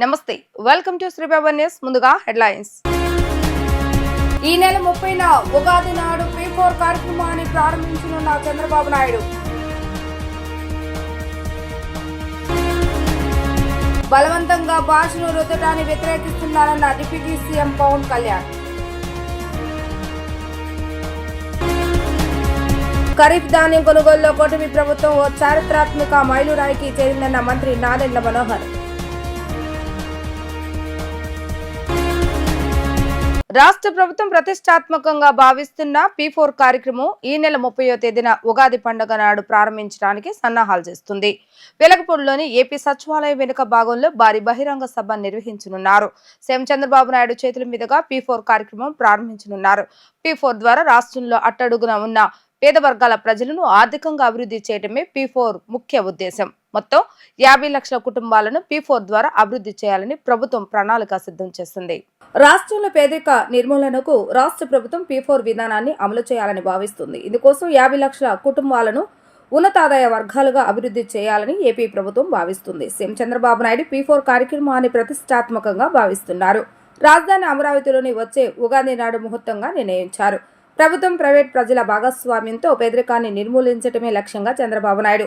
నమస్తే welcome to Sri Baba news. ముందుగా headlines. ఈ నెల 30న ఉగాది నాడు P4 కార్యక్రమాన్ని ప్రారంభించనున్న చంద్రబాబు నాయుడు. బలవంతంగా భాషను రుద్దటాన్ని వ్యతిరేకిస్తున్నారన్న డిప్యూటీ సీఎం పవన్ కళ్యాణ్. ఖరీఫ్ ధాన్యం కొనుగోలులో కూటమి ప్రభుత్వం ఓ చారిత్రాత్మక మైలురాయికి చేరిందన్న మంత్రి నాదెండ్ల మనోహర్. రాష్ట్ర ప్రభుత్వం ప్రతిష్టాత్మకంగా భావిస్తున్న P4 కార్యక్రమం ఈ నెల 30వ తేదీన ఉగాది పండుగ నాడు ప్రారంభించడానికి సన్నాహాలు చేస్తుంది. వెలగపూడిలోని ఏపీ సచివాలయం వెనుక భాగంలో భారీ బహిరంగ సభ నిర్వహించనున్నారు. సీఎం చంద్రబాబు నాయుడు చేతుల మీదుగా P4 కార్యక్రమం ప్రారంభించనున్నారు. P4 ద్వారా రాష్ట్రంలో అట్టడుగున ఉన్న పేద వర్గాల ప్రజలను ఆర్థికంగా అభివృద్ధి చేయడమే P4 ముఖ్య ఉద్దేశం. మొత్తం 50 లక్షల కుటుంబాలను P4 ద్వారా అభివృద్ధి చేయాలని ప్రభుత్వం ప్రణాళిక సిద్ధం చేస్తుంది. రాష్ట్రంలో పేదరిక నిర్మూలనకు రాష్ట్ర ప్రభుత్వం P4 విధానాన్ని అమలు చేయాలని భావిస్తుంది. ఇందుకోసం 50 లక్షల కుటుంబాలను ఉన్నతాదాయ వర్గాలుగా అభివృద్ధి చేయాలని ఏపీ ప్రభుత్వం భావిస్తుంది. సీఎం చంద్రబాబు నాయుడు P4 కార్యక్రమాన్ని ప్రతిష్టాత్మకంగా భావిస్తున్నారు. రాజధాని అమరావతిలోని వచ్చే ఉగాది నాడు ముహూర్తంగా నిర్ణయించారు. ప్రభుత్వం, ప్రైవేట్ ప్రజల భాగస్వామ్యంతో పేదరికాన్ని నిర్మూలించడమే లక్ష్యంగా చంద్రబాబు నాయుడు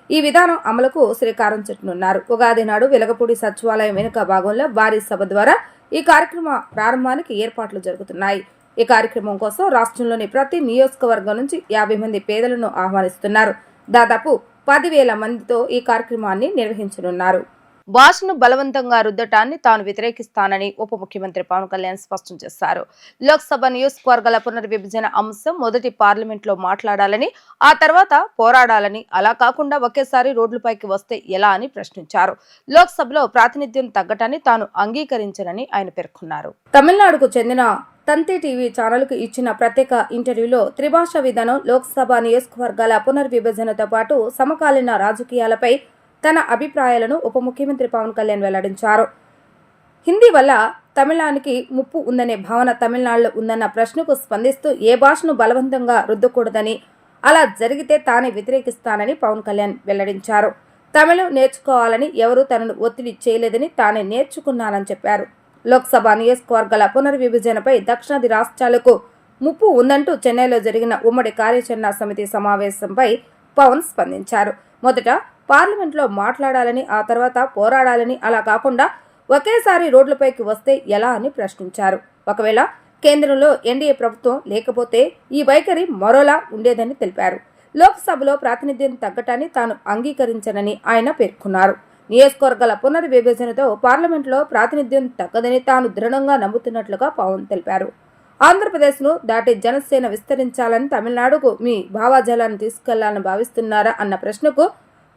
ఈ విధానం అమలుకు శ్రీకారం చుట్టనున్నారు. ఉగాది నాడు వెలగపూడి సచివాలయం వెనుక భాగంలో భారీ సభ ద్వారా ఈ కార్యక్రమ ప్రారంభానికి ఏర్పాట్లు జరుగుతున్నాయి. ఈ కార్యక్రమం కోసం రాష్ట్రంలోని ప్రతి నియోజకవర్గం నుంచి 50 మంది పేదలను ఆహ్వానిస్తున్నారు. దాదాపు 10,000 మందితో ఈ కార్యక్రమాన్ని నిర్వహించనున్నారు. భాషను బలవంతంగా రుద్దటాన్ని తాను వ్యతిరేకిస్తానని ఉప ముఖ్యమంత్రి పవన్ కళ్యాణ్ స్పష్టం చేశారు. లోక్సభ నియోజకవర్గాల పునర్విభజన అంశం మొదటి పార్లమెంట్లో మాట్లాడాలని, ఆ తర్వాత పోరాడాలని, అలా కాకుండా ఒకేసారి రోడ్లపైకి వస్తే ఎలా అని ప్రశ్నించారు. లోక్సభలో ప్రాతినిధ్యం తగ్గటాన్ని తాను అంగీకరించనని ఆయన పేర్కొన్నారు. తమిళనాడుకు చెందిన తంతి టీవీ ఛానల్కు ఇచ్చిన ప్రత్యేక ఇంటర్వ్యూలో త్రిభాషా విధానం, లోక్సభ నియోజకవర్గాల పునర్విభజనతో పాటు సమకాలీన రాజకీయాలపై తన అభిప్రాయాలను ఉప ముఖ్యమంత్రి పవన్ కళ్యాణ్ వెల్లడించారు. హిందీ వల్ల తమిళానికి ముప్పు ఉందనే భావన తమిళనాడులో ఉందన్న ప్రశ్నకు స్పందిస్తూ ఏ భాషను బలవంతంగా రుద్దకూడదని, అలా జరిగితే తానే వ్యతిరేకిస్తానని పవన్ కళ్యాణ్ వెల్లడించారు. తమిళం నేర్చుకోవాలని ఎవరూ తనను ఒత్తిడి చేయలేదని, తానే నేర్చుకున్నానని చెప్పారు. లోక్సభ నియోజకవర్గాల పునర్విభజనపై దక్షిణాది రాష్ట్రాలకు ముప్పు ఉందంటూ చెన్నైలో జరిగిన ఉమ్మడి కార్యాచరణ సమితి సమావేశంపై పవన్ స్పందించారు. మొదట పార్లమెంట్లో మాట్లాడాలని, ఆ తర్వాత పోరాడాలని, అలా కాకుండా ఒకేసారి రోడ్లపైకి వస్తే ఎలా అని ప్రశ్నించారు. ఒకవేళ కేంద్రంలో ఎన్డీఏ ప్రభుత్వం లేకపోతే ఈ వైఖరి మరోలా ఉండేదని తెలిపారు. లోక్సభలో ప్రాతినిధ్యం తగ్గటాన్ని తాను అంగీకరించనని ఆయన పేర్కొన్నారు. నియోజకవర్గాల పునర్విభజనతో పార్లమెంట్లో ప్రాతినిధ్యం తగ్గదని తాను దృఢంగా నమ్ముతున్నట్లుగా పవన్ తెలిపారు. ఆంధ్రప్రదేశ్ను దాటి జనసేన విస్తరించాలని తమిళనాడుకు మీ భావాజాలాన్ని తీసుకెళ్లాలని భావిస్తున్నారా అన్న ప్రశ్నకు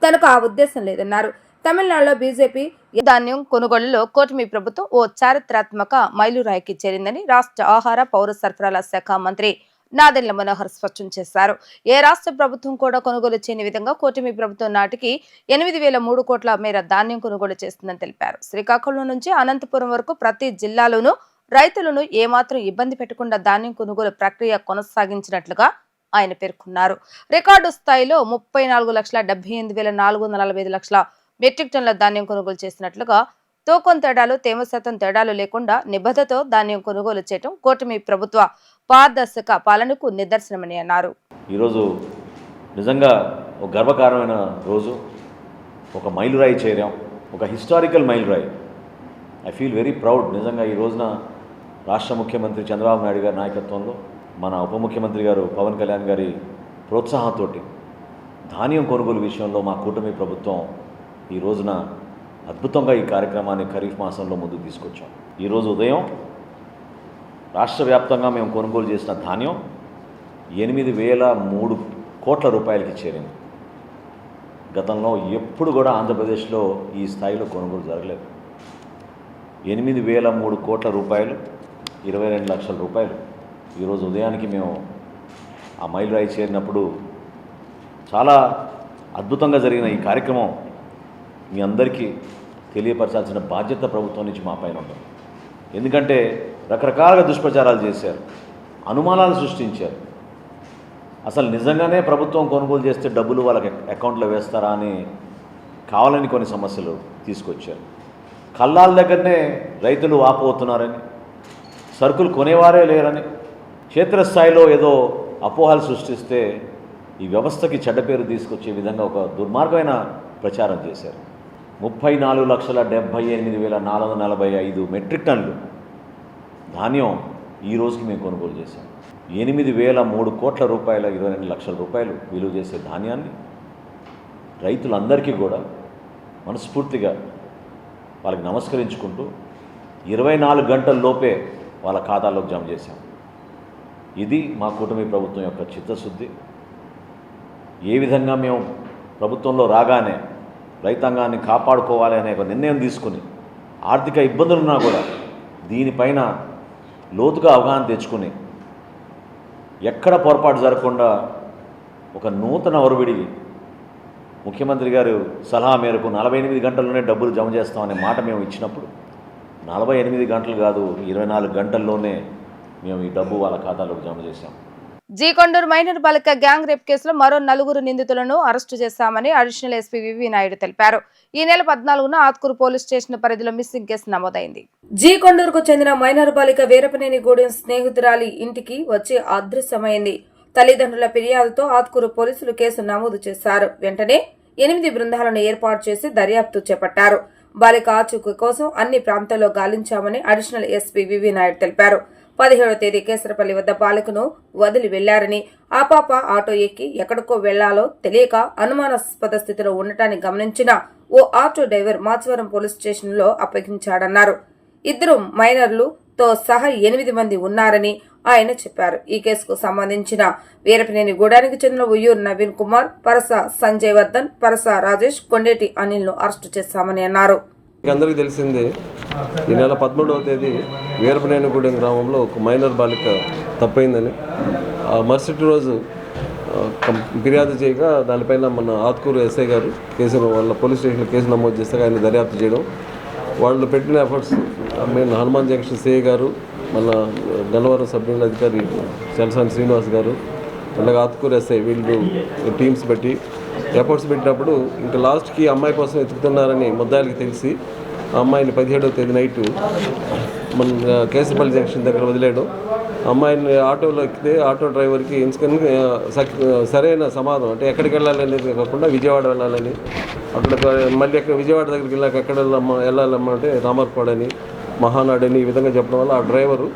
తనకు ఆ ఉద్దేశం లేదన్నారు. తమిళనాడులో బీజేపీ ధాన్యం కొనుగోలులో కూటమి ప్రభుత్వం ఓ చారిత్రాత్మక మైలురాయికి చేరిందని రాష్ట్ర ఆహార, పౌర సరఫరాల శాఖ మంత్రి నాదెండ్ల మనోహర్ స్పష్టం చేశారు. ఏ రాష్ట్ర ప్రభుత్వం కూడా కొనుగోలు చేయని విధంగా కూటమి ప్రభుత్వం నాటికి 8,003 కోట్ల మేర ధాన్యం కొనుగోలు చేస్తుందని తెలిపారు. శ్రీకాకుళం నుంచి అనంతపురం వరకు ప్రతి జిల్లాలోనూ రైతులను ఏమాత్రం ఇబ్బంది పెట్టకుండా ధాన్యం కొనుగోలు ప్రక్రియ కొనసాగించినట్లుగా ఆయన పేర్కొన్నారు. రికార్డు స్థాయిలో 34,78,445 మెట్రిక్ టన్నుల ధాన్యం కొనుగోలు చేసినట్లుగా, తూకం తేడాలు, తేమ శాతం తేడాలు లేకుండా నిబద్ధతతో ధాన్యం కొనుగోలు చేయడం కూటమి ప్రభుత్వ పారదర్శక పాలనకు నిదర్శనమని అన్నారు. ఈరోజు నిజంగా ఒక గర్వకారమైన రోజు, ఒక మైలురాయి చేరాం, ఒక హిస్టారికల్ మైలురాయి. I feel very proud. నిజంగా ఈ రోజున రాష్ట్ర ముఖ్యమంత్రి చంద్రబాబు నాయుడు గారి నాయకత్వంలో, మన ఉప ముఖ్యమంత్రి గారు పవన్ కళ్యాణ్ గారి ప్రోత్సాహంతో ధాన్యం కొనుగోలు విషయంలో మా కూటమి ప్రభుత్వం ఈ రోజున అద్భుతంగా ఈ కార్యక్రమాన్ని ఖరీఫ్ మాసంలో ముందుకు తీసుకొచ్చాం. ఈరోజు ఉదయం రాష్ట్ర వ్యాప్తంగా మేము కొనుగోలు చేసిన ధాన్యం 8,003 కోట్ల రూపాయలకి చేరింది. గతంలో ఎప్పుడు కూడా ఆంధ్రప్రదేశ్లో ఈ స్థాయిలో కొనుగోలు జరగలేదు. 8,003 కోట్ల రూపాయలు, 22 లక్షల రూపాయలు. ఈరోజు ఉదయానికి మేము ఆ మైలురాయి చేరినప్పుడు చాలా అద్భుతంగా జరిగిన ఈ కార్యక్రమం మీ అందరికీ తెలియపరచాల్సిన బాధ్యత ప్రభుత్వం నుంచి మా పైన ఉంటుంది. ఎందుకంటే రకరకాలుగా దుష్ప్రచారాలు చేశారు, అనుమానాలు సృష్టించారు. అసలు నిజంగానే ప్రభుత్వం కొనుగోలు చేస్తే డబ్బులు వాళ్ళకి అకౌంట్లో వేస్తారా అని కావాలని కొన్ని సమస్యలు తీసుకొచ్చారు. కల్లాల దగ్గరనే రైతులు వాపోతున్నారని, సరుకులు కొనేవారే లేరని, క్షేత్రస్థాయిలో ఏదో అపోహలు సృష్టిస్తే ఈ వ్యవస్థకి చెడ్డ పేరు తీసుకొచ్చే విధంగా ఒక దుర్మార్గమైన ప్రచారం చేశారు. 34,78,445 మెట్రిక్ టన్నులు ధాన్యం ఈ రోజుకి మేము కొనుగోలు చేశాం. 8,003 కోట్ల రూపాయల 22 లక్షల రూపాయలు విలువ చేసే ధాన్యాన్ని రైతులందరికీ కూడా మనస్ఫూర్తిగా వాళ్ళకి నమస్కరించుకుంటూ 24 గంటల లోపే వాళ్ళ ఖాతాలోకి జమ చేశాం. ఇది మా కూటమి ప్రభుత్వం యొక్క చిత్తశుద్ధి. ఏ విధంగా మేము ప్రభుత్వంలో రాగానే రైతాంగాన్ని కాపాడుకోవాలి అనే ఒక నిర్ణయం తీసుకుని ఆర్థిక ఇబ్బందులున్నా కూడా దీనిపైన లోతుగా అవగాహన తెచ్చుకుని ఎక్కడ పొరపాటు జరగకుండా ఒక నూతన ఒరవిడి ముఖ్యమంత్రి గారు సలహా మేరకు 48 గంటల్లోనే డబ్బులు జమ చేస్తామనే మాట మేము ఇచ్చినప్పుడు 48 గంటలు కాదు 24 గంటల్లోనే మేము ఈ డబ్బు వాళ్ళ ఖాతాలోకి జమ చేశాం. జీకొండూరు మైనర్ బాలిక గ్యాంగ్ రేప్ కేసులో మరో 4 నిందితులను అరెస్టు చేశామని అడిషనల్ ఎస్పీ వివి నాయుడు తెలిపారు. ఈ నెల 14న ఆత్కూరు పోలీస్ స్టేషన్ పరిధిలో మిస్సింగ్ కేసు నమోదైంది. జీకొండూరుకు చెందిన మైనర్ బాలిక వీరపనేని గూడెం స్నేహితురాలి ఇంటికి వచ్చి అదృశ్యమైంది. తల్లిదండ్రుల ఫిర్యాదుతో ఆత్కూరు పోలీసులు కేసు నమోదు చేశారు. వెంటనే 8 బృందాలను ఏర్పాటు చేసి దర్యాప్తు చేపట్టారు. బాలిక ఆచూకీ కోసం అన్ని ప్రాంతాల్లో గాలించామని అడిషనల్ ఎస్పీ వివి నాయుడు తెలిపారు. 17వ తేదీ కేసరపల్లి వద్ద బాలికను వదిలి వెళ్లారని, ఆ పాప ఆటో ఎక్కి ఎక్కడికో వెళ్లాలో తెలియక అనుమానాస్పద స్థితిలో ఉండటాన్ని గమనించిన ఓ ఆటో డ్రైవర్ మాచవరం పోలీస్ స్టేషన్లో అప్పగించాడన్నారు. 2 మైనర్లుతో సహా 8 మంది ఉన్నారని ఆయన చెప్పారు. ఈ కేసుకు సంబంధించిన వీరపనేని గూడానికి చెందిన ఉయ్యూరు నవీన్ కుమార్, పరస సంజయ్ వర్ధన్, పరస రాజేష్, కొండేటి అనిల్ ను అరెస్టు చేశామని అన్నారు. అందరికీ తెలిసిందే, ఈ నెల 13వ తేదీ వీరపనేనిగూడెం గ్రామంలో ఒక మైనర్ బాలిక తప్పైందని మరుసటి రోజు ఫిర్యాదు చేయగా దానిపైన మన ఆత్కూరు ఎస్ఐ గారు వాళ్ళ పోలీస్ స్టేషన్లో కేసు నమోదు చేస్తే ఆయన దర్యాప్తు చేయడం, వాళ్ళు పెట్టిన efforts main Hanuman junction CI గారు, మన గన్నవరం సబ్ డివిజనల్ అధికారి చలసాని శ్రీనివాస్ గారు, అలాగే ఆత్కూరు ఎస్ఐ వీళ్ళు టీమ్స్ పెట్టి ఎఫర్ట్స్ పెట్టినప్పుడు ఇంకా లాస్ట్కి అమ్మాయి కోసం ఎత్తుకుతున్నారని ముద్దాయిలకి తెలిసి ఆ అమ్మాయిని 17వ తేదీ నైటు మన కేసరపల్లి జంక్షన్ దగ్గర వదిలేయడం, అమ్మాయిని ఆటోలో ఎక్కితే ఆటో డ్రైవర్కి ఎంచుకొని సరైన సమాధానం అంటే ఎక్కడికి వెళ్ళాలనేది కాకుండా విజయవాడ వెళ్ళాలని, అక్కడ మళ్ళీ అక్కడ విజయవాడ దగ్గరికి వెళ్ళాక ఎక్కడ వెళ్ళాలమ్మా అంటే రామర్పాడని, మహానాడని ఈ విధంగా చెప్పడం వల్ల ఆ డ్రైవరు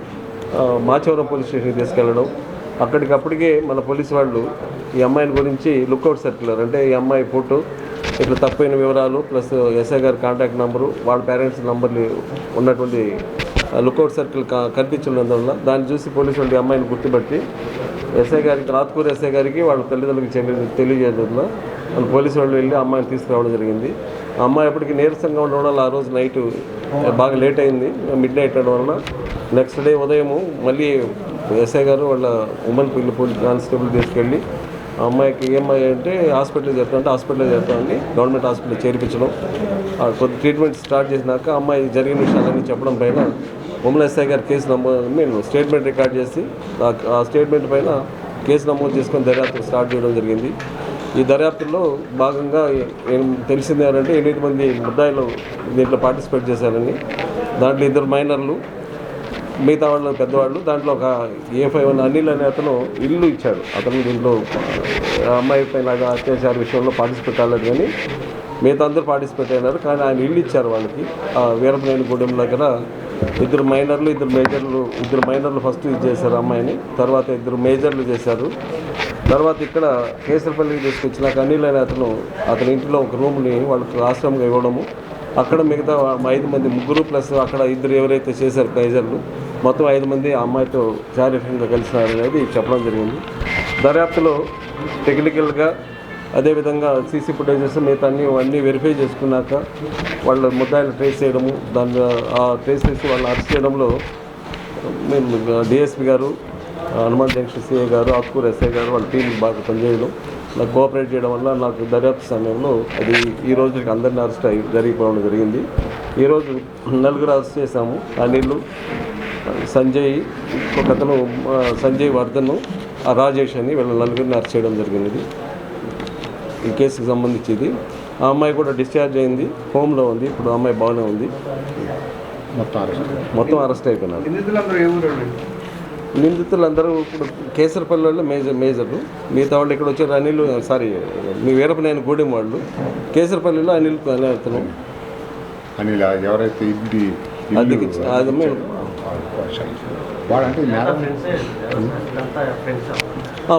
మాచవరం పోలీస్ స్టేషన్కి తీసుకెళ్ళడం, అక్కడికప్పటికే మన పోలీసు వాళ్ళు ఈ అమ్మాయిని గురించి లుక్అవుట్ సర్క్యులర్ అంటే ఈ అమ్మాయి ఫోటో, ఇట్లా తప్పైన వివరాలు ప్లస్ ఎస్ఐ గారి కాంటాక్ట్ నెంబరు, వాళ్ళ పేరెంట్స్ నెంబర్లు ఉన్నటువంటి లుక్అవుట్ సర్కిల్ కనిపించినందువల్ల దాన్ని చూసి పోలీసు వాళ్ళు ఈ అమ్మాయిని గుర్తుపట్టి ఎస్ఐ గారికి, ఆత్కూరు ఎస్ఐ గారికి వాళ్ళ తల్లిదండ్రులకు తెలియజేయడం వల్ల మన పోలీసు వాళ్ళు వెళ్ళి అమ్మాయిని తీసుకురావడం జరిగింది. ఆ అమ్మాయి ఎప్పటికీ నీరసంగా ఉండడం వల్ల ఆ రోజు నైట్ బాగా లేట్ అయింది, మిడ్ నైట్ అవడం వల్ల నెక్స్ట్ డే ఉదయము మళ్ళీ ఎస్ఐ గారు వాళ్ళ ఉమెన్ పోలీస్ కానిస్టేబుల్ తీసుకెళ్ళి ఆ అమ్మాయికి ఏమై అంటే హాస్పిటల్ చేస్తామని గవర్నమెంట్ హాస్పిటల్ చేర్పించడం, కొద్ది ట్రీట్మెంట్ స్టార్ట్ చేసినాక అమ్మాయి జరిగిన విషయాలన్నీ చెప్పడం పైన ఉమెన్ ఎస్ఐ గారు కేసు స్టేట్మెంట్ రికార్డ్ చేసి ఆ స్టేట్మెంట్ పైన కేసు నమోదు చేసుకొని దర్యాప్తు స్టార్ట్ చేయడం జరిగింది. ఈ దర్యాప్తులో భాగంగా తెలిసింది ఏంటంటే 8 మంది ముద్దాయిలు దీంట్లో పార్టిసిపేట్ చేశారని, దాంట్లో 2 మైనర్లు, మిగతా వాళ్ళు పెద్దవాళ్ళు. దాంట్లో ఒక A51 అనిల్ అనే అతను ఇల్లు ఇచ్చాడు, అతను దీంట్లో అమ్మాయి పైన అత్యాచార విషయంలో పార్టిసిపేట్ కాలేదు కానీ మిగతా అందరూ పార్టిసిపేట్ అయినారు. కానీ ఆయన ఇల్లు ఇచ్చారు వాళ్ళకి. వీరపనేనిగూడెం దగ్గర 2 మైనర్లు 2 మైనర్లు ఫస్ట్ ఇది చేశారు అమ్మాయిని, తర్వాత 2 మేజర్లు చేశారు. తర్వాత ఇక్కడ కేసరపల్లికి తీసుకొచ్చినాక అనిల్ అనే అతని ఇంటిలో ఒక రూమ్ని వాళ్ళకి ఆశ్రమంగా ఇవ్వడము, అక్కడ మిగతా 5 మంది, 3 ప్లస్ అక్కడ 2 ఎవరైతే చేశారు మేజర్లు, మొత్తం 5 మంది ఆ అమ్మాయితో శారీరకంగా కలిసినారు అనేది చెప్పడం జరిగింది. దర్యాప్తులో టెక్నికల్గా అదేవిధంగా సీసీ ఫుటేజెస్ మిగతా అన్నీ వెరిఫై చేసుకున్నాక వాళ్ళ ముద్దాయిలు ట్రేస్ చేయడము, దాన్ని ఆ ట్రేస్ చేసి వాళ్ళని అరెస్ట్ చేయడంలో మేము డిఎస్పీ గారు, హనుమాన్ జంక్షన్ సిఐ గారు, ఆత్కూరు ఎస్ఐ గారు వాళ్ళ టీం బాగా పనిచేయడం, నాకు కోఆపరేట్ చేయడం వల్ల నాకు దర్యాప్తు సమయంలో అది ఈ రోజుకి అందరినీ అరెస్ట్ జరిగిపోవడం జరిగింది. ఈరోజు 4 అరెస్ట్ చేశాము. అనిల్, సంజయ్, ఒకతను సంజయ్ వర్ధన్, రాజేష్ అని వీళ్ళ 4 అరెస్ట్ చేయడం జరిగినది. ఈ కేసుకు సంబంధించి ఇది ఆ అమ్మాయి కూడా డిశ్చార్జ్ అయింది, హోమ్లో ఉంది. ఇప్పుడు ఆ అమ్మాయి బాగానే ఉంది. మొత్తం అరెస్ట్ అయిపోయినారు. నిందితులందరూ ఇప్పుడు కేసరపల్లి వాళ్ళు మేజర్లు. మిగతా వాళ్ళు ఇక్కడ వచ్చారు అనిల్, మీ వీరపనేని గూడెం వాళ్ళు. కేసరపల్లిలో అనిల్ ఎవరైతే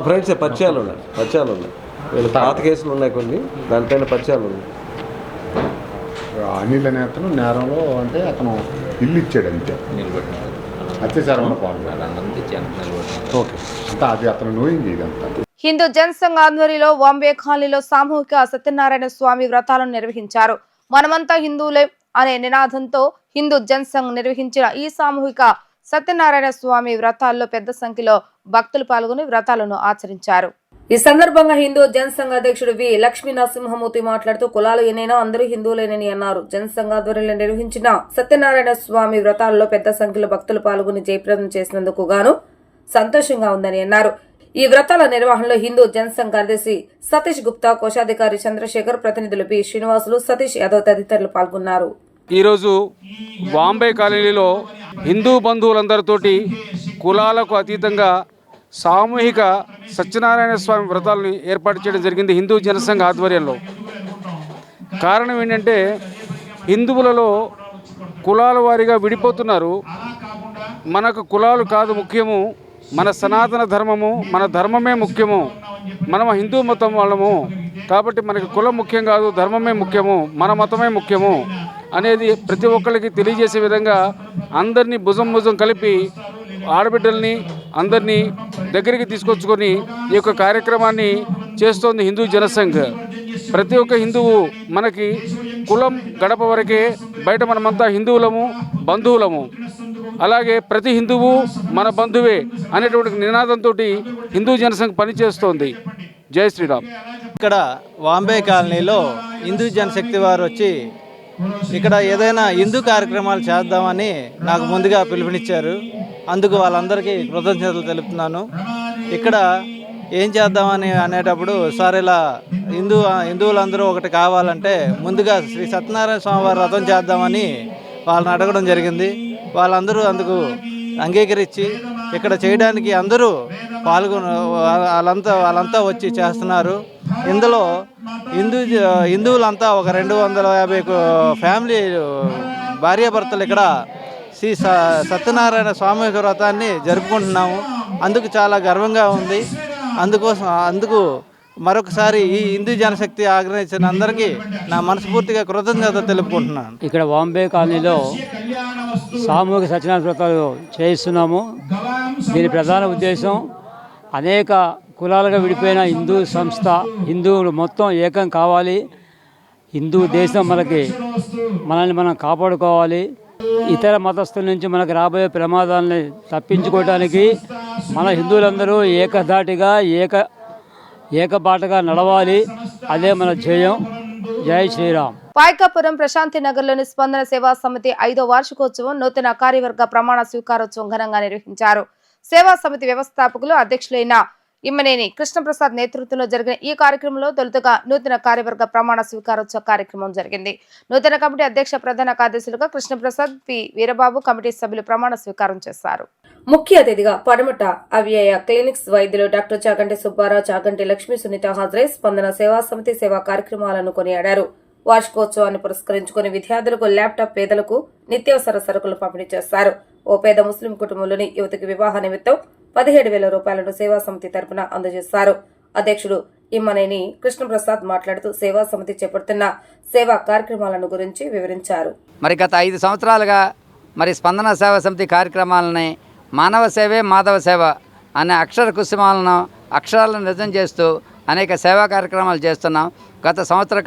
ఫ్రెండ్సే, పరిచయాలు ఉన్నాయి. వీళ్ళ పాత కేసులు ఉన్నాయి కొన్ని, దానిపైన పరిచయాలు ఉన్నాయి. అనిల్ అనే అతను నేరంలో అంటే అతను ఇల్లు ఇచ్చాడు అంతే, అత్యాచారంలో పాల్గొన్నాడు. ఓకే, అంతా అది అతను నోయింది ఇదంతా. హిందూ జనసంఘ ఆధ్వర్యంలో బాంబే కాలనీలో సామూహిక సత్యనారాయణ స్వామి వ్రతాలను నిర్వహించారు. మనమంతా హిందువులే అనే నినాదంతో హిందూ జనసంఘ్ నిర్వహించిన ఈ సామూహిక సత్యనారాయణ స్వామి వ్రతాల్లో పెద్ద సంఖ్యలో భక్తులు పాల్గొని వ్రతాలను ఆచరించారు. ఈ సందర్భంగా హిందూ జనసంఘ అధ్యక్షుడు వి లక్ష్మీ నరసింహమూర్తి మాట్లాడుతూ కులాలు ఏనైనా అందరూ హిందువులేనని అన్నారు. జనసంఘ ఆధ్వర్యంలో నిర్వహించిన సత్యనారాయణ స్వామి వ్రతాల్లో పెద్ద సంఖ్యలో భక్తులు పాల్గొని జయప్రదం చేసినందుకు గాను సంతోషంగా ఉందని అన్నారు. ఈ వ్రతాల నిర్వహణలో హిందూ జనసంఘ కార్యదర్శి సతీష్ గుప్తా, కోశాధికారి చంద్రశేఖర్, ప్రతినిధులు బి శ్రీనివాసులు, సతీష్ యాదవ్ తదితరులు పాల్గొన్నారు. ఈరోజు బాంబే కాలనీలో హిందూ బంధువులందరితోటి కులాలకు అతీతంగా సామూహిక సత్యనారాయణ స్వామి వ్రతాలను ఏర్పాటు చేయడం జరిగింది హిందూ జనసంఘ ఆధ్వర్యంలో. కారణం ఏంటంటే హిందువులలో కులాల వారీగా విడిపోతున్నారు. మనకు కులాలు కాదు ముఖ్యము, మన సనాతన ధర్మము, మన ధర్మమే ముఖ్యము. మనం హిందూ మతం వాళ్ళము కాబట్టి మనకి కులం ముఖ్యం కాదు, ధర్మమే ముఖ్యము, మన మతమే ముఖ్యము అనేది ప్రతి ఒక్కరికి తెలియజేసే విధంగా అందరినీ భుజం కలిపి ఆడబిడ్డల్ని అందరినీ దగ్గరికి తీసుకొచ్చుకొని ఈ యొక్క కార్యక్రమాన్ని చేస్తోంది హిందూ జనసంఘ్. ప్రతి ఒక్క హిందువు మనకి కులం గడప వరకే, బయట మనమంతా హిందువులము, బంధువులము. అలాగే ప్రతి హిందువు మన బంధువే అనేటువంటి నినాదంతో హిందూ జనసంఘ్ పనిచేస్తోంది. జై శ్రీరామ్. ఇక్కడ బాంబే కాలనీలో హిందూ జనశక్తి వారు వచ్చి ఇక్కడ ఏదైనా హిందూ కార్యక్రమాలు చేద్దామని నాకు ముందుగా పిలుపునిచ్చారు. అందుకు వాళ్ళందరికీ కృతజ్ఞతలు తెలుపుతున్నాను. ఇక్కడ ఏం చేద్దామని అనేటప్పుడు సార్ ఇలా హిందువులందరూ ఒకటి కావాలంటే ముందుగా శ్రీ సత్యనారాయణ స్వామి వారి వ్రతం చేద్దామని వాళ్ళని అడగడం జరిగింది. వాళ్ళందరూ అందుకు అంగీకరించి ఇక్కడ చేయడానికి అందరూ వాళ్ళంతా వచ్చి చేస్తున్నారు. ఇందులో హిందువులంతా ఒక 250 ఫ్యామిలీ భార్యాభర్తలు ఇక్కడ శ్రీ సత్యనారాయణ స్వామి వ్రతాన్ని జరుపుకుంటున్నాము. అందుకు చాలా గర్వంగా ఉంది. అందుకు మరొకసారి ఈ హిందూ జనశక్తి ఆర్గనైజేషన్ అందరికీ నా మనస్ఫూర్తిగా కృతజ్ఞత తెలుపుకుంటున్నాను. ఇక్కడ బాంబే కాలనీలో సామూహిక సత్యనారాయణ వ్రతాలు చేయిస్తున్నాము. దీని ప్రధాన ఉద్దేశం అనేక కులాలుగా విడిపోయిన హిందూ సంస్థ, హిందువులు మొత్తం ఏకం కావాలి. హిందూ దేశం మనల్ని మనం కాపాడుకోవాలి. ఇతర మతస్థుల నుంచి మనకు రాబోయే ప్రమాదాలని తప్పించుకోవడానికి మన హిందువులందరూ ఏకధాటిగా ఏకబాటగా నడవాలి. అదే మన ధ్యేయం. జై శ్రీరామ్. పాయకాపురం ప్రశాంతి నగర్లోని స్పందన సేవా సమితి 5వ వార్షికోత్సవం నూతన కార్యవర్గ ప్రమాణ స్వీకారోత్సవం ఘనంగా నిర్వహించారు. సేవా సమితి వ్యవస్థాపకులు అధ్యక్షులైన ఇమ్మనేని కృష్ణప్రసాద్ నేతృత్వంలో జరిగిన ఈ కార్యక్రమంలో తొలుతగా నూతన కార్యవర్గ ప్రమాణ స్వీకారోత్సవ కార్యక్రమం జరిగింది. నూతన కమిటీ అధ్యక్ష ప్రధాన కార్యదర్శులుగా కృష్ణప్రసాద్, పి వీరబాబు, కమిటీ సభ్యులు ప్రమాణ స్వీకారం చేశారు. ముఖ్య అతిథిగా పడమట అవ్యయ క్లినిక్స్ వైద్యులు డాక్టర్ చాగంటి సుబ్బారావు, చాగంటి లక్ష్మీ సునీత హాజరై స్పందన సేవా సమితి సేవా కార్యక్రమాలను కొనియాడారు. వార్షికోత్సవాన్ని పురస్కరించుకుని విద్యార్థులకు ల్యాప్టాప్, పేదలకు నిత్యావసర సరుకులు పంపిణీ చేశారు. ఓ పేద ముస్లిం కుటుంబంలోని యువతికి వివాహ నిమిత్తం 17,000 రూపాయలను సేవా సమితి తరపున అందజేశారు. అధ్యక్షుడు ఇమ్మనేని కృష్ణప్రసాద్ మాట్లాడుతూ సేవా సమితి చేపడుతున్న సేవా కార్యక్రమాలను గురించి వివరించారు. గత 5 సంవత్సరాలుగా స్పందన సేవా సమితి కార్యక్రమాలని మానవ సేవే మాధవ సేవ అనే అక్షర కుసుమాలను అక్షరాలను నిజం చేస్తూ అనేక సేవా కార్యక్రమాలు చేస్తున్నాం. గత సంవత్సరం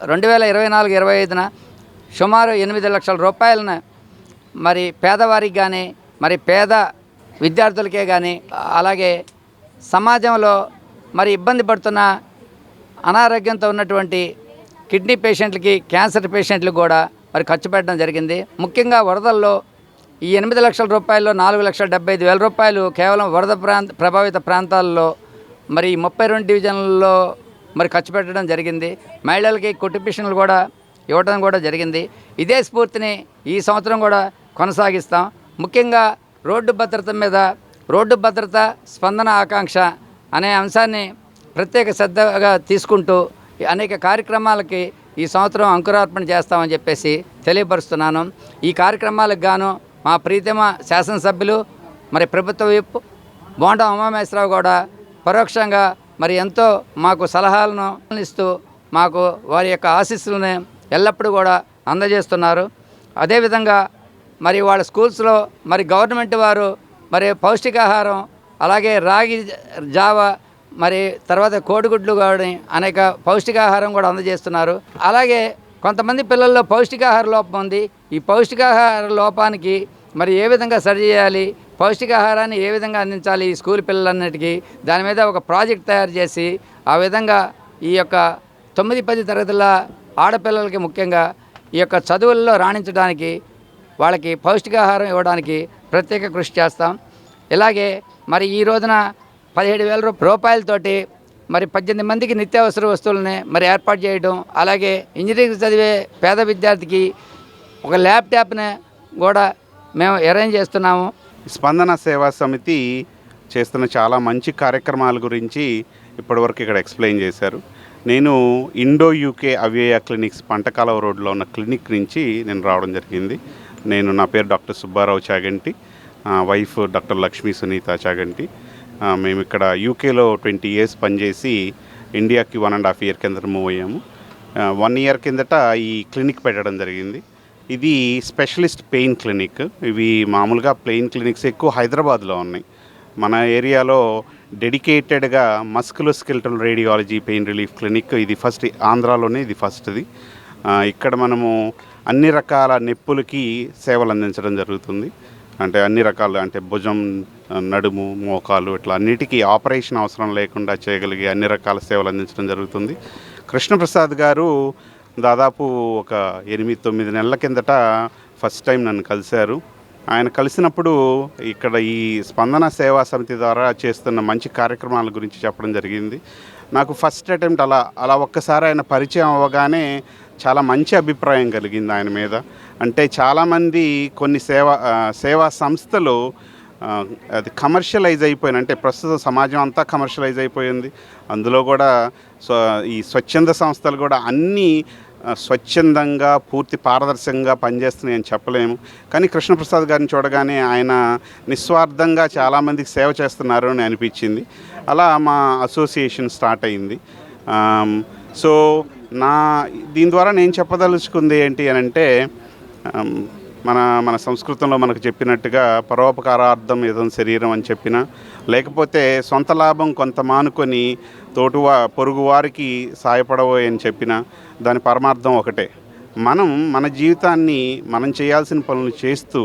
2024-25 సుమారు 8 లక్షల రూపాయలను పేదవారికి కానీ పేద విద్యార్థులకే కానీ అలాగే సమాజంలో ఇబ్బంది పడుతున్న అనారోగ్యంతో ఉన్నటువంటి కిడ్నీ పేషెంట్లకి, క్యాన్సర్ పేషెంట్లకు కూడా ఖర్చు పెట్టడం జరిగింది. ముఖ్యంగా వరదల్లో ఈ 8 లక్షల రూపాయల్లో 4,75,000 రూపాయలు కేవలం వరద ప్రభావిత ప్రాంతాల్లో 32 డివిజన్లలో మరి ఖర్చు పెట్టడం జరిగింది. మహిళలకి కుట్టు మిషన్లు కూడా ఇవ్వడం కూడా జరిగింది. ఇదే స్ఫూర్తిని ఈ సంవత్సరం కూడా కొనసాగిస్తాం. ముఖ్యంగా రోడ్డు భద్రత మీద రోడ్డు భద్రత స్పందన ఆకాంక్ష అనే అంశాన్ని ప్రత్యేక శ్రద్ధగా తీసుకుంటూ అనేక కార్యక్రమాలకి ఈ సంవత్సరం అంకురార్పణ చేస్తామని చెప్పేసి తెలియపరుస్తున్నాను. ఈ కార్యక్రమాలకు గాను మా ప్రీతమ శాసనసభ్యులు మరి ప్రభుత్వ విప్ బోండా ఉమామహేశ్వరరావు కూడా పరోక్షంగా మరి ఎంతో మాకు సలహాలను ఇస్తూ మాకు వారి యొక్క ఆశీస్సులను ఎల్లప్పుడూ కూడా అందజేస్తున్నారు. అదేవిధంగా మరి వాళ్ళ స్కూల్స్లో మరి గవర్నమెంట్ వారు మరి పౌష్టికాహారం, అలాగే రాగి జావ, మరి తర్వాత కోడిగుడ్లు కానీ అనేక పౌష్టికాహారం కూడా అందజేస్తున్నారు. అలాగే కొంతమంది పిల్లల్లో పౌష్టికాహార లోపం ఉంది. ఈ పౌష్టికాహార లోపానికి మరి ఏ విధంగా సరి చేయాలి, పౌష్టికాహారాన్ని ఏ విధంగా అందించాలి ఈ స్కూల్ పిల్లలన్నిటికీ, దాని మీద ఒక ప్రాజెక్ట్ తయారు చేసి ఆ విధంగా ఈ యొక్క 9-10 తరగతుల ఆడపిల్లలకి ముఖ్యంగా ఈ యొక్క చదువుల్లో రాణించడానికి వాళ్ళకి పౌష్టికాహారం ఇవ్వడానికి ప్రత్యేక కృషి చేస్తాం. ఇలాగే మరి ఈ రోజున 17,000 రూపాయలతోటి మరి 18 మందికి నిత్యావసర వస్తువులని మరి ఏర్పాటు చేయడం, అలాగే ఇంజనీరింగ్ చదివే పేద విద్యార్థికి ఒక ల్యాప్టాప్ని కూడా మేము అరేంజ్ చేస్తున్నాము. స్పందన సేవా సమితి చేస్తున్న చాలా మంచి కార్యక్రమాల గురించి ఇప్పటివరకు ఇక్కడ ఎక్స్ప్లెయిన్ చేశారు. నేను Indo UK Avyaya clinics Pantakalava రోడ్లో ఉన్న క్లినిక్ నుంచి నేను రావడం జరిగింది. నా పేరు doctor Subbarao Chaganti, wife doctor Lakshmi Sunitha Chaganti. మేము ఇక్కడ యూకేలో 20 years పనిచేసి ఇండియాకి 1.5 year కింద మూవ్ అయ్యాము. 1 year కిందట ఈ క్లినిక్ పెట్టడం జరిగింది. ఇది స్పెషలిస్ట్ పెయిన్ క్లినిక్. ఇవి మామూలుగా పెయిన్ క్లినిక్స్ ఎక్కువ హైదరాబాద్లో ఉన్నాయి. మన ఏరియాలో డెడికేటెడ్గా musculoskeletal radiology pain relief clinic ఇది ఫస్ట్, ఆంధ్రాలోనే ఇది ఫస్ట్ది. ఇక్కడ మనము అన్ని రకాల నొప్పులకి సేవలు అందించడం జరుగుతుంది. అంటే అన్ని రకాలు, అంటే భుజం, నడుము, మోకాలు ఇట్లా అన్నిటికీ ఆపరేషన్ అవసరం లేకుండా చేయగలిగే అన్ని రకాల సేవలు అందించడం జరుగుతుంది. కృష్ణప్రసాద్ గారు దాదాపు ఒక 8-9 నెలల కిందట ఫస్ట్ టైం నన్ను కలిశారు. ఆయన కలిసినప్పుడు ఇక్కడ ఈ స్పందన సేవా సమితి ద్వారా చేస్తున్న మంచి కార్యక్రమాల గురించి చెప్పడం జరిగింది. నాకు ఫస్ట్ అటెంప్ట్ అలా ఒక్కసారి ఆయన పరిచయం అవ్వగానే చాలా మంచి అభిప్రాయం కలిగింది ఆయన మీద. అంటే చాలామంది కొన్ని సేవా సంస్థలు అది కమర్షియలైజ్ అయిపోయింది. అంటే ప్రస్తుతం సమాజం అంతా కమర్షియలైజ్ అయిపోయింది. అందులో కూడా ఈ స్వచ్ఛంద సంస్థలు కూడా అన్నీ స్వచ్ఛందంగా పూర్తి పారదర్శకంగా పనిచేస్తున్నాయని చెప్పలేము. కానీ కృష్ణప్రసాద్ గారిని చూడగానే ఆయన నిస్వార్థంగా చాలామందికి సేవ చేస్తున్నారు అని అనిపించింది. అలా మా అసోసియేషన్ స్టార్ట్ అయింది. సో దీని ద్వారా నేను చెప్పదలుచుకుంది ఏంటి అని అంటే, మన సంస్కృతంలో మనకు చెప్పినట్టుగా పరోపకారార్థం ఏదైనా శరీరం అని చెప్పినా, లేకపోతే సొంత లాభం కొంత మానుకొని పొరుగు వారికి సాయపడబోయే అని చెప్పినా దాని పరమార్థం ఒకటే. మన జీవితాన్ని మనం చేయాల్సిన పనులు చేస్తూ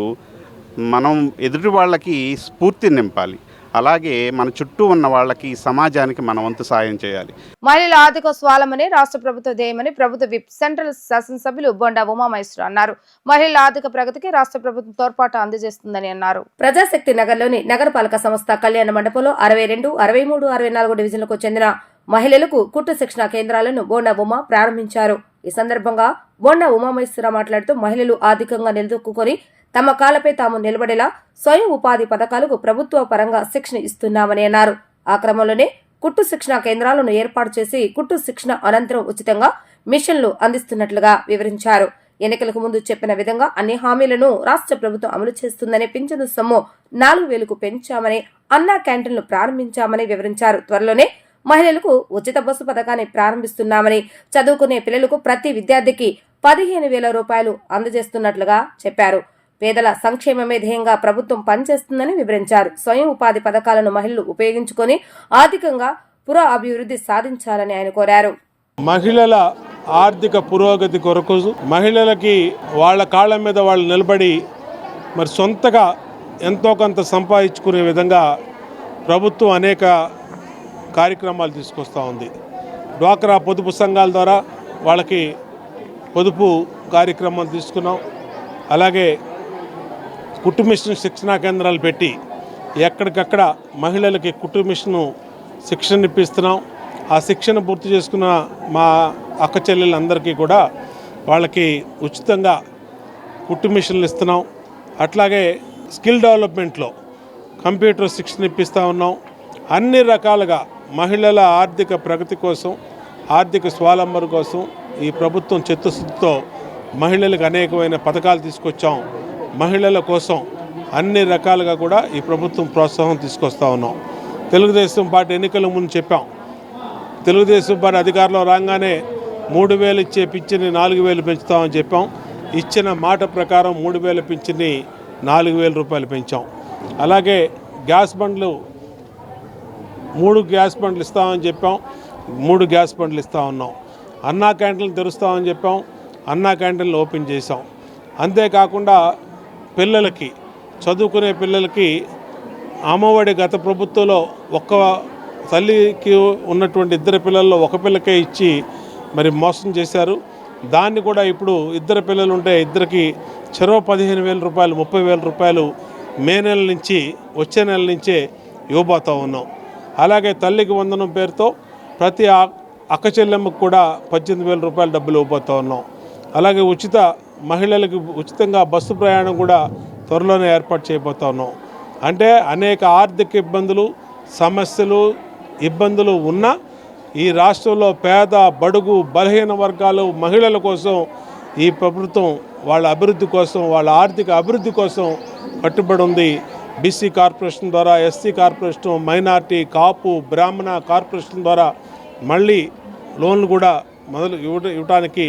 మనం ఎదుటి వాళ్ళకి స్ఫూర్తిని నింపాలి. అలాగే మన చుట్టూ ఉన్న వాళ్ళకి, సమాజానికి మన వంతు సాయం చేయాలి. మహిళల ఆర్థిక స్వావలంబనే రాష్ట్ర ప్రభుత్వ ధ్యేయమని ప్రభుత్వ విప్ సెంట్రల్ శాసనసభ్యులు బొండా ఉమామహేశ్వరరావు అన్నారు. మహిళల ఆర్థిక ప్రగతికి రాష్ట్ర ప్రభుత్వం తోడ్పాటు అందజేస్తుందని అన్నారు. ప్రజాశక్తి నగర్లోని నగరపాలక సంస్థ కళ్యాణ మండపంలో 62, 63, 64 డివిజన్లకు చెందిన మహిళలకు కుట్టు శిక్షణ కేంద్రాలను బొండా ఉమా ప్రారంభించారు. ఈ సందర్భంగా బొండా ఉమామహేశ్వరరావు మాట్లాడుతూ మహిళలు ఆర్థికంగా నిలదొక్కుని తమ కాలపై తాము నిలబడేలా స్వయం ఉపాధి పథకాలకు ప్రభుత్వ పరంగా శిక్షణ ఇస్తున్నామని అన్నారు. ఆ క్రమంలోనే కుట్టు శిక్షణ కేంద్రాలను ఏర్పాటు చేసి కుట్టు శిక్షణ అనంతరం ఉచితంగా మిషన్లు అందిస్తున్నట్లుగా వివరించారు. ఎన్నికలకు ముందు చెప్పిన విధంగా అన్ని హామీలను రాష్ట్ర ప్రభుత్వం అమలు చేస్తుందని, పింఛను సొమ్ము 4,000కు పెంచామని, అన్నా క్యాంటీన్లు ప్రారంభించామని వివరించారు. త్వరలోనే మహిళలకు ఉచిత బస్సు పథకాన్ని ప్రారంభిస్తున్నామని, చదువుకునే పిల్లలకు ప్రతి విద్యార్థికి 15,000 రూపాయలు అందజేస్తున్నట్లుగా చెప్పారు. పేదల సంక్షేమమే ధ్యేయంగా ప్రభుత్వం పనిచేస్తుందని వివరించారు. స్వయం ఉపాధి పథకాలను మహిళలు ఉపయోగించుకొని ఆర్థికంగా అభివృద్ధి సాధించాలని ఆయన కోరారు. మహిళల ఆర్థిక పురోగతి కొరకు మహిళలకి వాళ్ళ కాళ్ళ మీద వాళ్ళు నిలబడి మరి సొంతగా ఎంతో కొంత సంపాదించుకునే విధంగా ప్రభుత్వం అనేక కార్యక్రమాలు తీసుకొస్తూ ఉంది. డ్వాక్రా పొదుపు సంఘాల ద్వారా వాళ్ళకి పొదుపు కార్యక్రమం తీసుకున్నాం. అలాగే కుట్టు మిషన్ శిక్షణా కేంద్రాలు పెట్టి ఎక్కడికక్కడ మహిళలకి కుట్టు మిషను శిక్షణ ఇప్పిస్తున్నాం. ఆ శిక్షణ పూర్తి చేసుకున్న మా అక్క చెల్లెళ్ళందరికీ కూడా వాళ్ళకి ఉచితంగా కుట్టు మిషన్లు ఇస్తున్నాం. అట్లాగే స్కిల్ డెవలప్మెంట్లో కంప్యూటర్ శిక్షణ ఇప్పిస్తూ ఉన్నాం. అన్ని రకాలుగా మహిళల ఆర్థిక ప్రగతి కోసం, ఆర్థిక స్వావలంబన కోసం ఈ ప్రభుత్వం చిత్తశుద్ధితో మహిళలకు అనేకమైన పథకాలు తీసుకొచ్చాం. మహిళల కోసం అన్ని రకాలుగా కూడా ఈ ప్రభుత్వం ప్రోత్సాహం తీసుకొస్తూ ఉన్నాం. తెలుగుదేశం పార్టీ ఎన్నికల ముందు చెప్పాం, తెలుగుదేశం పార్టీ అధికారంలో రాగానే 3,000 ఇచ్చే పింఛన్ని 4,000 పెంచుతామని చెప్పాం. ఇచ్చిన మాట ప్రకారం 3,000 పింఛన్ని 4,000 రూపాయలు పెంచాం. అలాగే గ్యాస్ బండ్లు 3 గ్యాస్ బండ్లు ఇస్తామని చెప్పాం, 3 గ్యాస్ బండ్లు ఇస్తా ఉన్నాం. అన్నా క్యాంటీన్లు తెరుస్తామని చెప్పాం, అన్నా క్యాంటీన్లు ఓపెన్ చేసాం. అంతేకాకుండా పిల్లలకి, చదువుకునే పిల్లలకి అమ్మఒడి గత ప్రభుత్వంలో ఒక్క తల్లికి ఉన్నటువంటి 2 పిల్లల్లో ఒక పిల్లకే ఇచ్చి మరి మోసం చేశారు. దాన్ని కూడా ఇప్పుడు 2 పిల్లలు ఉంటే ఇద్దరికి చెరవ 15,000 రూపాయలు, 30,000 రూపాయలు మే నెల నుంచి వచ్చే నెల నుంచే ఇవ్వబోతూ ఉన్నాం. అలాగే తల్లికి వందనం పేరుతో ప్రతి అక్క చెల్లెమ్మకు కూడా 18,000 రూపాయల డబ్బులు ఇవ్వబోతూ ఉన్నాం. అలాగే మహిళలకు ఉచితంగా బస్సు ప్రయాణం కూడా త్వరలోనే ఏర్పాటు చేయబోతూ ఉన్నాం. అంటే అనేక ఆర్థిక ఇబ్బందులు, సమస్యలు, ఇబ్బందులు ఉన్న ఈ రాష్ట్రంలో పేద, బడుగు, బలహీన వర్గాలు మహిళల కోసం ఈ ప్రభుత్వం వాళ్ళ అభివృద్ధి కోసం, వాళ్ళ ఆర్థిక అభివృద్ధి కోసం కట్టుబడి ఉంది. బీసీ కార్పొరేషన్ ద్వారా, ఎస్సీ కార్పొరేషన్, మైనార్టీ, కాపు, బ్రాహ్మణ కార్పొరేషన్ ద్వారా మళ్ళీ లోన్లు కూడా ఇవ్వడానికి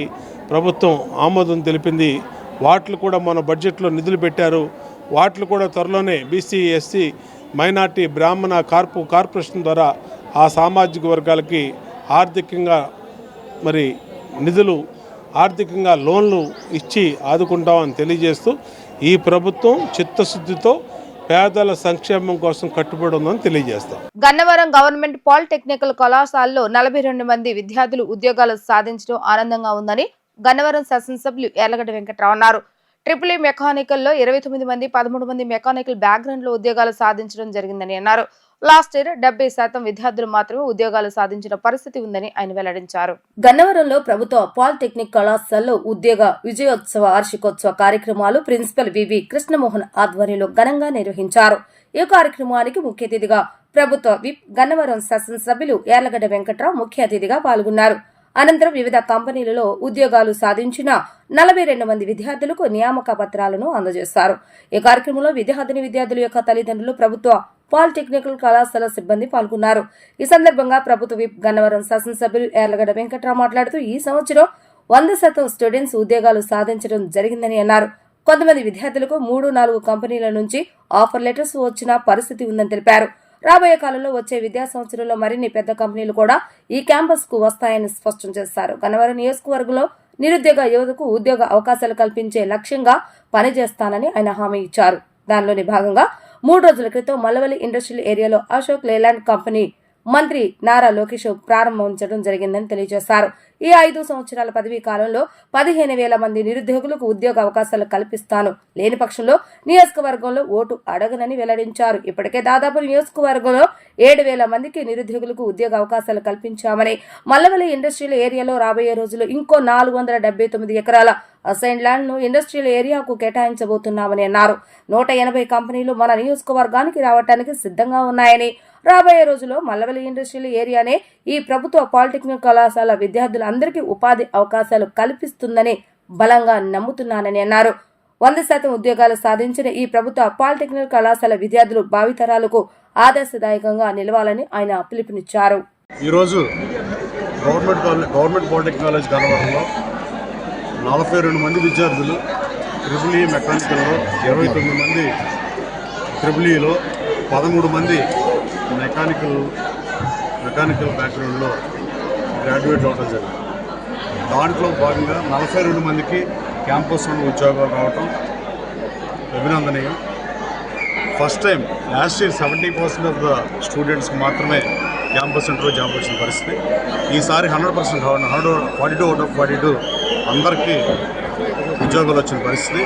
ప్రభుత్వం ఆమోదం తెలిపింది. వాటిని కూడా మన బడ్జెట్లో నిధులు పెట్టారు. వాటిని కూడా త్వరలోనే బీసీ, ఎస్సీ, మైనార్టీ, బ్రాహ్మణ కార్పొరేషన్ ద్వారా ఆ సామాజిక వర్గాలకి ఆర్థికంగా మరి నిధులు, ఆర్థికంగా లోన్లు ఇచ్చి ఆదుకుంటామని తెలియజేస్తూ ఈ ప్రభుత్వం చిత్తశుద్ధితో పేదల సంక్షేమం కోసం కట్టుబడి ఉందని తెలియజేస్తాం. గన్నవరం గవర్నమెంట్ పాలిటెక్నికల్ కళాశాలలో 42 మంది విద్యార్థులు ఉద్యోగాలు సాధించడం ఆనందంగా ఉందని గన్నవరం శాసనసభ్యులు యార్లగడ్డ వెంకట్రావు అన్నారు. ట్రిపుల్ మెకానికల్లో 29 మంది, 13 మంది మెకానికల్ బ్యాక్గ్రౌండ్ లో ఉద్యోగాలు సాధించడం జరిగిందని అన్నారు. లాస్ట్ ఇయర్ 70% విద్యార్థులు మాత్రమే ఉద్యోగాలు సాధించిన పరిస్థితి ఉందని ఆయన వెల్లడించారు. గన్నవరంలో ప్రభుత్వ పాలిటెక్నిక్ కళాశాలలో ఉద్యోగ విజయోత్సవ వార్షికోత్సవ కార్యక్రమాలు ప్రిన్సిపల్ వివి కృష్ణమోహన్ ఆధ్వర్యంలో ఘనంగా నిర్వహించారు. ఈ కార్యక్రమానికి ముఖ్య అతిథిగా ప్రభుత్వ విప్ గన్నవరం శాసనసభ్యులు యార్లగడ్డ వెంకట్రావు ముఖ్య అతిథిగా పాల్గొన్నారు. అనంతరం వివిధ కంపెనీలలో ఉద్యోగాలు సాధించిన 42 మంది విద్యార్థులకు నియామక పత్రాలను అందజేశారు. ఈ కార్యక్రమంలో విద్యార్థుల యొక్క తల్లిదండ్రులు, ప్రభుత్వ పాలిటెక్నికల్ కళాశాల సిబ్బంది పాల్గొన్నారు. ఈ సందర్భంగా ప్రభుత్వ విప్ గన్నవరం శాసనసభ్యులు యార్లగడ్డ వెంకట్రావు మాట్లాడుతూ ఈ సంవత్సరం 100% స్టూడెంట్స్ ఉద్యోగాలు సాధించడం జరిగిందని అన్నారు. కొంతమంది విద్యార్థులకు 3-4 కంపెనీల నుంచి ఆఫర్ లెటర్స్ వచ్చిన పరిస్థితి ఉందని తెలిపారు. రాబోయే కాలంలో వచ్చే విద్యా సంవత్సరంలో మరిన్ని పెద్ద కంపెనీలు కూడా ఈ క్యాంపస్ కు వస్తాయని స్పష్టం చేశారు. గన్నవరం నియోజకవర్గంలో నిరుద్యోగ యువతకు ఉద్యోగ అవకాశాలు కల్పించే లక్ష్యంగా పనిచేస్తానని ఆయన హామీ ఇచ్చారు. దానిలోని భాగంగా 3 రోజుల క్రితం మల్లవల్లి ఇండస్ట్రియల్ ఏరియాలో అశోక్ లేలాండ్ కంపెనీ మంత్రి నారా లోకేష్ ప్రారంభించడం జరిగిందని తెలియజేశారు. ఈ 5 సంవత్సరాల పదవీ కాలంలో 15,000 మంది నిరుద్యోగులకు ఉద్యోగ అవకాశాలు కల్పిస్తాను, లేని పక్షంలో నియోజకవర్గంలో ఓటు అడగనని వెల్లడించారు. ఇప్పటికే దాదాపు నియోజకవర్గంలో 7,000 మందికి నిరుద్యోగులకు ఉద్యోగ అవకాశాలు కల్పించామని, మల్లవల్లి ఇండస్ట్రియల్ ఏరియాలో రాబోయే రోజుల్లో ఇంకో 479 ఎకరాల అసైన్ ల్యాండ్ ను ఇండస్ట్రియల్ ఏరియాకు కేటాయించబోతున్నామని అన్నారు. 180 కంపెనీలు మన నియోజకవర్గానికి రావడానికి సిద్ధంగా ఉన్నాయని, రాబోయే రోజుల్లో మల్లవల్లి ఇండస్ట్రియల్ ఏరియానే ఈ ప్రభుత్వ పాలిటెక్నిక్ కళాశాల విద్యార్థులందరికీ ఉపాధి అవకాశాలు కల్పిస్తుందని బలంగా నమ్ముతున్నానని అన్నారు. 100% ఉద్యోగాలు సాధించిన ఈ ప్రభుత్వ పాలిటెక్నిక్ కళాశాల విద్యార్థులు భావితరాలకు ఆదర్శదాయకంగా నిలవాలని ఆయన పిలుపునిచ్చారు. ఈరోజు గవర్నమెంట్ పాలిటెక్నిక్ కాలేజ్ గన్నవరంలో 42 మంది విద్యార్థులు ట్రిపుల్ ఈ మెకానికల్లో, 29 మంది ట్రిపుల్ ఈలో, 13 మంది మెకానికల్ బ్యాక్గ్రౌండ్లో గ్రాడ్యుయేట్ అవ్వడం జరిగింది. దాంట్లో భాగంగా 42 మందికి క్యాంపస్లో ఉద్యోగాలు రావటం అభినందనీయం. First time last year 70% of the స్టూడెంట్స్కి మాత్రమే క్యాంపస్ ఇంటర్వ్యూ జాబ్ వచ్చిన పరిస్థితి. ఈసారి 100% 142 అవుట్ ఆఫ్ 42 అందరికీ ఉద్యోగాలు వచ్చిన పరిస్థితి.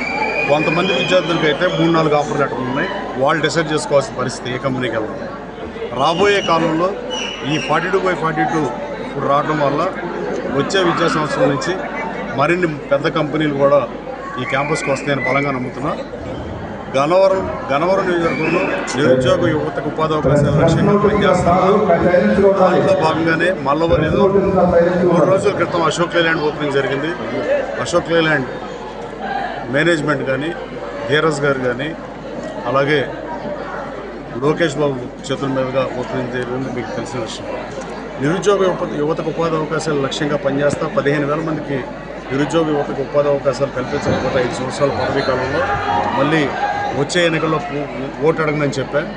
కొంతమంది విద్యార్థులకి అయితే 3-4 ఆఫర్ లెటర్లు ఉన్నాయి. వాళ్ళు డిసైడ్ చేసుకోవాల్సిన పరిస్థితి ఏ కంపెనీకి వెళ్తాం. రాబోయే కాలంలో ఈ 42/42 ఇప్పుడు రావడం వల్ల వచ్చే విద్యా సంవత్సరం నుంచి మరిన్ని పెద్ద కంపెనీలు కూడా ఈ క్యాంపస్కి వస్తాయని బలంగా నమ్ముతున్నా. గన్నవరం నియోజకవర్గంలో నిరుద్యోగ యువతకు ఉపాధి అవకాశాల లక్ష్యంగా పనిచేస్తున్నారు. దాంట్లో భాగంగానే మల్లవల్లిలో 3 రోజుల క్రితం అశోక్ లేలాండ్ ఓపెనింగ్ జరిగింది. అశోక్ లేలాండ్ మేనేజ్మెంట్ కానీ, ధీరజ్ గారు కానీ, అలాగే లోకేష్ బాబు చేతుల మీదుగా ఓపెనింగ్ జరిగింది. మీకు తెలిసిన విషయం. నిరుద్యోగ యువతకు ఉపాధి అవకాశాల లక్ష్యంగా పనిచేస్తా 15,000 మందికి నిరుద్యోగ యువతకు ఉపాధి అవకాశాలు కల్పించకపోతే 5 సంవత్సరాల పదవీ కాలంలో మళ్ళీ వచ్చే ఎన్నికల్లో ఓటు అడగనని చెప్పాను.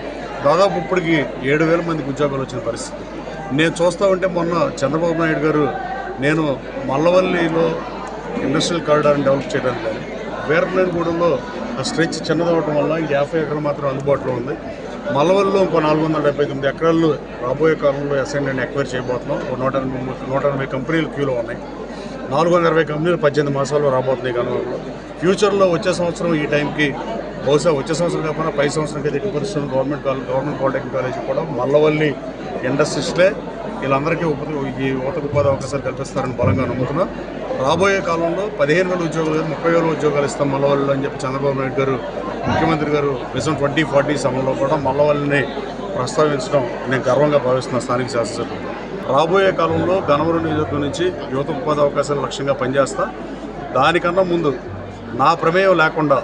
దాదాపు ఇప్పటికి 7,000 మందికి ఉద్యోగాలు వచ్చిన పరిస్థితి నేను చూస్తూ ఉంటే, మొన్న చంద్రబాబు నాయుడు గారు నేను మల్లవల్లిలో ఇండస్ట్రియల్ కారిడార్ని డెవలప్ చేయడానికి కానీ, వీరపనేనిగూడెంలో స్ట్రెచ్ చిన్నదవటం వల్ల ఇంక 50 ఎకరాలు మాత్రం అందుబాటులో ఉంది. మల్లవల్లిలో ఇంకో 479 ఎకరాలు రాబోయే కాలంలో అసైన్మెంట్ ఎక్వైర్ చేయబోతున్నాం. 180 కంపెనీలు క్యూలో ఉన్నాయి. 420 కంపెనీలు 18 మాసాల్లో రాబోతున్నాయి. గన్నవరంలో ఫ్యూచర్లో వచ్చే సంవత్సరం ఈ టైంకి, బహుశా వచ్చే సంవత్సరం కాకుండా పై సంవత్సరం అయితే ఎట్టి పరిస్థితుల్లో గవర్నమెంట్ పాలిటెక్నిక్ కాలేజ్ కూడా మల్లవల్లి ఇండస్ట్రీస్లే వీళ్ళందరికీ ఈ యువతకు ఉపాధి అవకాశాలు కల్పిస్తారని బలంగా నమ్ముతున్నా. రాబోయే కాలంలో 15,000 ఉద్యోగాలు 30,000 ఉద్యోగాలు ఇస్తాం మల్లవల్లిలో అని చెప్పి చంద్రబాబు నాయుడు గారు, ముఖ్యమంత్రి గారు విజన్ 2040 సమయంలో కూడా మల్లవల్లిని ప్రస్తావించడం నేను గర్వంగా భావిస్తున్నా స్థానిక శాసనసభ్యులు. రాబోయే కాలంలో గన్నవరం నియోజకవర్గం నుంచి యువత ఉపాధి అవకాశాల లక్ష్యంగా పనిచేస్తా. దానికన్నా ముందు నా ప్రమేయం లేకుండా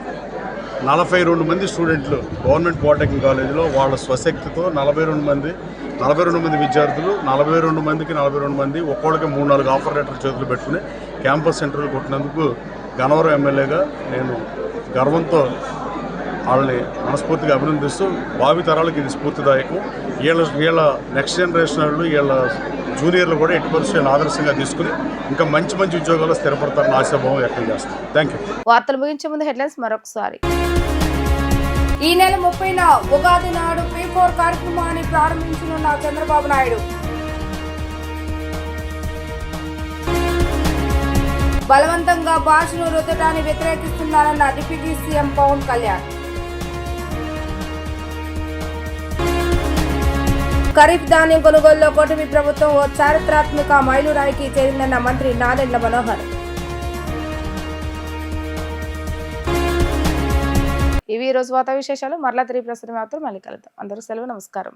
42 మంది స్టూడెంట్లు గవర్నమెంట్ పాలిటెక్నిక్ కాలేజీలో వాళ్ళ స్వశక్తితో 42 మంది విద్యార్థులు 42 మందికి 42 మంది ఒక్కొక్కరికి 3-4 ఆఫర్ లెటర్ చేతులు పెట్టుకుని క్యాంపస్ సెంటర్లు కొట్టినందుకు గన్నవరం ఎమ్మెల్యేగా నేను గర్వంతో వాళ్ళని మనస్ఫూర్తిగా అభినందిస్తూ, భావి తరాలకు ఇది స్ఫూర్తిదాయకం. వీళ్ళ నెక్స్ట్ జనరేషన్ వాళ్ళు, వీళ్ళ జూనియర్లు కూడా ఎట్టి పరిస్థితులను ఆదర్శంగా తీసుకుని ఇంకా మంచి ఉద్యోగాలు స్థిరపడతారని ఆశాభావం వ్యక్తం చేస్తాను. Thank you. వార్తలు ముగించే ముందు హెడ్లైన్స్ మరొకసారి. ఈ నెల 30న ఉగాది నాడు P4 కార్యక్రమాన్ని ప్రారంభించనున్న చంద్రబాబు నాయుడు. బలవంతంగా భాషను రుద్దటాన్ని వ్యతిరేకిస్తున్నారన్న డిప్యూటీ సీఎం పవన్ కళ్యాణ్. ఖరీఫ్ ధాన్యం కొనుగోలులో కూటమి ప్రభుత్వం ఓ చారిత్రాత్మక మైలురాయికి చేరిందన్న మంత్రి నాదెండ్ల మనోహర్. ఇవి ఈ రోజు వార్తా విశేషాలు. మరలా తిరిగి ప్రసారం అవుతారు. మళ్ళీ కలుద్దాం. అందరూ సెలవు. నమస్కారం.